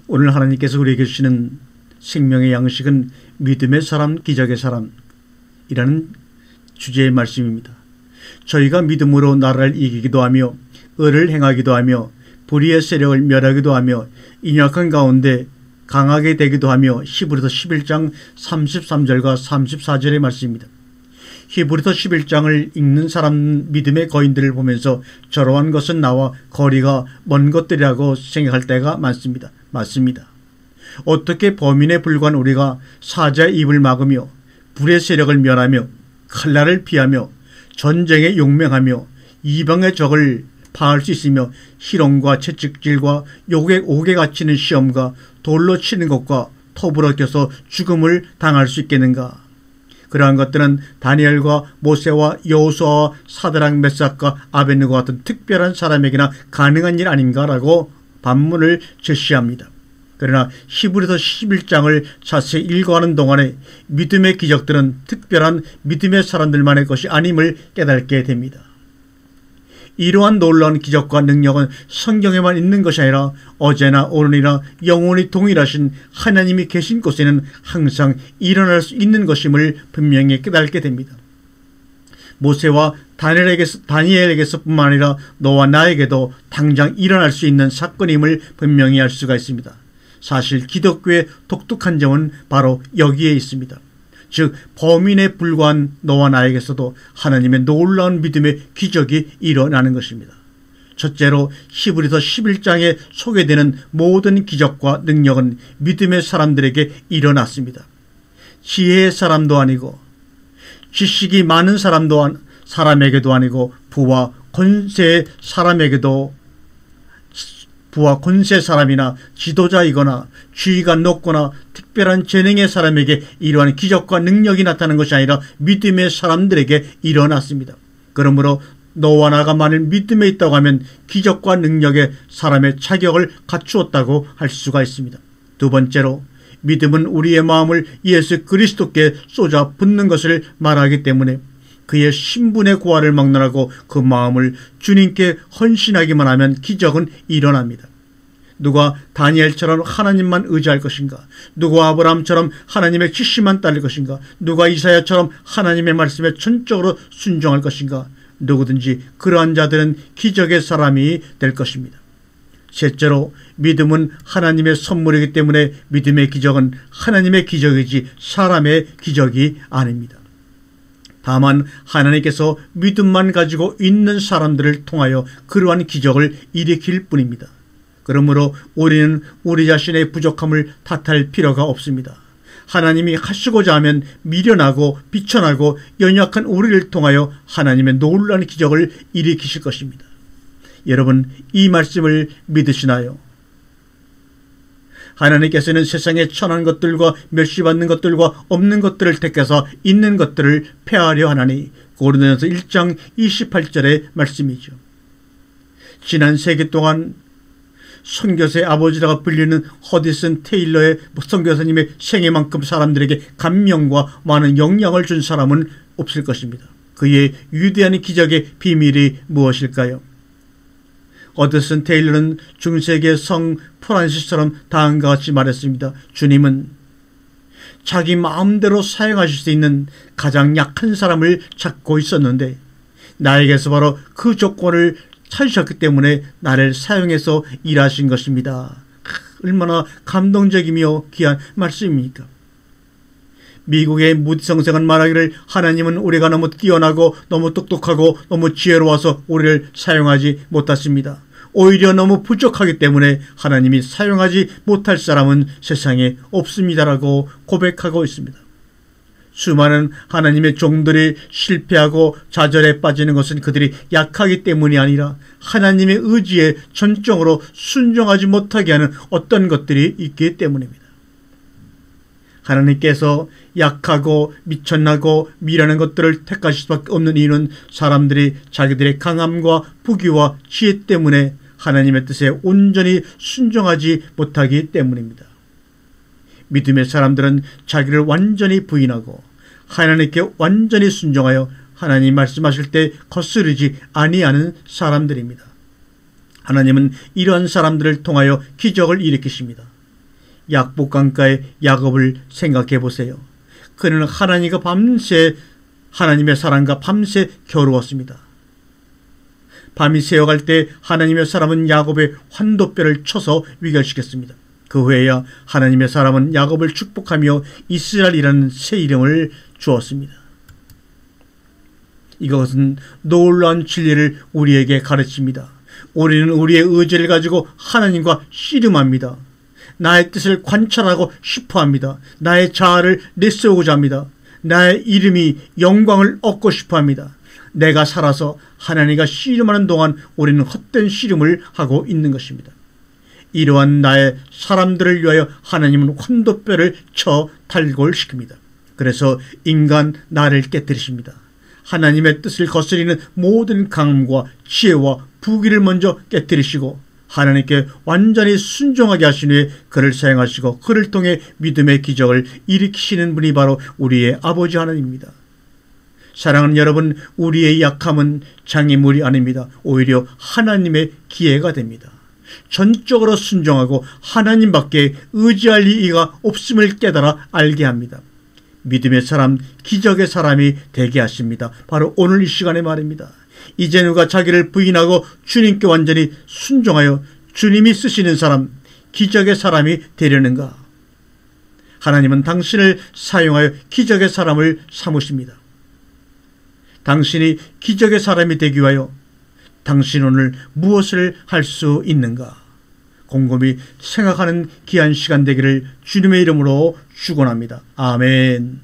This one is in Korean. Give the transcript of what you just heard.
오늘 하나님께서 우리에게 주시는 생명의 양식은 믿음의 사람, 기적의 사람이라는 주제의 말씀입니다. 저희가 믿음으로 나라를 이기기도 하며 의를 행하기도 하며 불의의 세력을 멸하기도 하며 인약한 가운데 강하게 되기도 하며 히브리서 11장 33절과 34절의 말씀입니다. 히브리서 11장을 읽는 사람 믿음의 거인들을 보면서 저러한 것은 나와 거리가 먼 것들이라고 생각할 때가 많습니다. 맞습니다. 어떻게 범인에 불과한 우리가 사자의 입을 막으며 불의 세력을 멸하며 칼날을 피하며 전쟁에 용맹하며 이방의 적을 파할 수 있으며 희롱과 채찍질과 옥에 갇히는 시험과 돌로 치는 것과 톱으로 껴서 죽음을 당할 수 있겠는가. 그러한 것들은 다니엘과 모세와 여호수아와 사드락 메삭과 아벳느고 같은 특별한 사람에게나 가능한 일 아닌가라고 반문을 제시합니다. 그러나 히브리서 11장을 자세히 읽어가는 동안에 믿음의 기적들은 특별한 믿음의 사람들만의 것이 아님을 깨닫게 됩니다. 이러한 놀라운 기적과 능력은 성경에만 있는 것이 아니라 어제나 오늘이나 영원히 동일하신 하나님이 계신 곳에는 항상 일어날 수 있는 것임을 분명히 깨닫게 됩니다. 모세와 다니엘에게서 뿐만 아니라 너와 나에게도 당장 일어날 수 있는 사건임을 분명히 알 수가 있습니다. 사실 기독교의 독특한 점은 바로 여기에 있습니다. 즉 범인에 불과한 너와 나에게서도 하나님의 놀라운 믿음의 기적이 일어나는 것입니다. 첫째로 히브리서 11장에 소개되는 모든 기적과 능력은 믿음의 사람들에게 일어났습니다. 지혜의 사람도 아니고 지식이 많은 사람에게도 아니고 부와 권세 사람이나 지도자이거나 지위가 높거나 특별한 재능의 사람에게 이러한 기적과 능력이 나타나는 것이 아니라 믿음의 사람들에게 일어났습니다. 그러므로 너와 나가 만일 믿음에 있다고 하면 기적과 능력의 사람의 자격을 갖추었다고 할 수가 있습니다. 두 번째로 믿음은 우리의 마음을 예수 그리스도께 쏟아 붓는 것을 말하기 때문에 그의 신분의 고하를 막론하고 그 마음을 주님께 헌신하기만 하면 기적은 일어납니다. 누가 다니엘처럼 하나님만 의지할 것인가? 누가 아브라함처럼 하나님의 지시만 따를 것인가? 누가 이사야처럼 하나님의 말씀에 전적으로 순종할 것인가? 누구든지 그러한 자들은 기적의 사람이 될 것입니다. 셋째로 믿음은 하나님의 선물이기 때문에 믿음의 기적은 하나님의 기적이지 사람의 기적이 아닙니다. 다만 하나님께서 믿음만 가지고 있는 사람들을 통하여 그러한 기적을 일으킬 뿐입니다. 그러므로 우리는 우리 자신의 부족함을 탓할 필요가 없습니다. 하나님이 하시고자 하면 미련하고 비천하고 연약한 우리를 통하여 하나님의 놀라운 기적을 일으키실 것입니다. 여러분, 이 말씀을 믿으시나요? 하나님께서는 세상에 천한 것들과 멸시받는 것들과 없는 것들을 택해서 있는 것들을 폐하려 하나니, 고린도전서 1장 28절의 말씀이죠. 지난 세기 동안 선교사의 아버지라고 불리는 허디슨 테일러의 선교사님의 생애만큼 사람들에게 감명과 많은 영향을 준 사람은 없을 것입니다. 그의 위대한 기적의 비밀이 무엇일까요? 허디슨 테일러는 중세기의 성 프란시스처럼 다음과 같이 말했습니다. 주님은 자기 마음대로 사용하실 수 있는 가장 약한 사람을 찾고 있었는데 나에게서 바로 그 조건을 찾으셨기 때문에 나를 사용해서 일하신 것입니다. 얼마나 감동적이며 귀한 말씀입니까? 미국의 무디 성생은 말하기를 하나님은 우리가 너무 뛰어나고 너무 똑똑하고 너무 지혜로워서 우리를 사용하지 못했습니다. 오히려 너무 부족하기 때문에 하나님이 사용하지 못할 사람은 세상에 없습니다라고 고백하고 있습니다. 수많은 하나님의 종들이 실패하고 좌절에 빠지는 것은 그들이 약하기 때문이 아니라 하나님의 의지에 전적으로 순종하지 못하게 하는 어떤 것들이 있기 때문입니다. 하나님께서 약하고 미천하고 미련한 것들을 택하실 수밖에 없는 이유는 사람들이 자기들의 강함과 부귀와 지혜 때문에 하나님의 뜻에 온전히 순종하지 못하기 때문입니다. 믿음의 사람들은 자기를 완전히 부인하고 하나님께 완전히 순종하여 하나님 말씀하실 때 거스르지 아니하는 사람들입니다. 하나님은 이러한 사람들을 통하여 기적을 일으키십니다. 약복강가의 야곱을 생각해 보세요. 그는 하나님의 사람과 밤새 겨루었습니다. 밤이 새어갈 때 하나님의 사람은 야곱의 환도뼈를 쳐서 위결시켰습니다. 그 후에야 하나님의 사람은 야곱을 축복하며 이스라엘이라는 새 이름을 주었습니다. 이것은 놀라운 진리를 우리에게 가르칩니다. 우리는 우리의 의지를 가지고 하나님과 씨름합니다. 나의 뜻을 관찰하고 싶어합니다. 나의 자아를 내세우고자 합니다. 나의 이름이 영광을 얻고 싶어합니다. 내가 살아서 하나님과 씨름하는 동안 우리는 헛된 씨름을 하고 있는 것입니다. 이러한 나의 사람들을 위하여 하나님은 환도뼈를 쳐 탈골시킵니다. 그래서 인간 나를 깨뜨리십니다. 하나님의 뜻을 거스리는 모든 강함과 지혜와 부귀를 먼저 깨뜨리시고 하나님께 완전히 순종하게 하신 후에 그를 사용하시고 그를 통해 믿음의 기적을 일으키시는 분이 바로 우리의 아버지 하나님입니다. 사랑하는 여러분, 우리의 약함은 장애물이 아닙니다. 오히려 하나님의 기회가 됩니다. 전적으로 순종하고 하나님밖에 의지할 이가 없음을 깨달아 알게 합니다. 믿음의 사람, 기적의 사람이 되게 하십니다. 바로 오늘 이 시간에 말입니다. 이제 누가 자기를 부인하고 주님께 완전히 순종하여 주님이 쓰시는 사람, 기적의 사람이 되려는가? 하나님은 당신을 사용하여 기적의 사람을 삼으십니다. 당신이 기적의 사람이 되기 위하여 당신 오늘 무엇을 할 수 있는가? 곰곰이 생각하는 귀한 시간 되기를 주님의 이름으로 축원합니다. 아멘.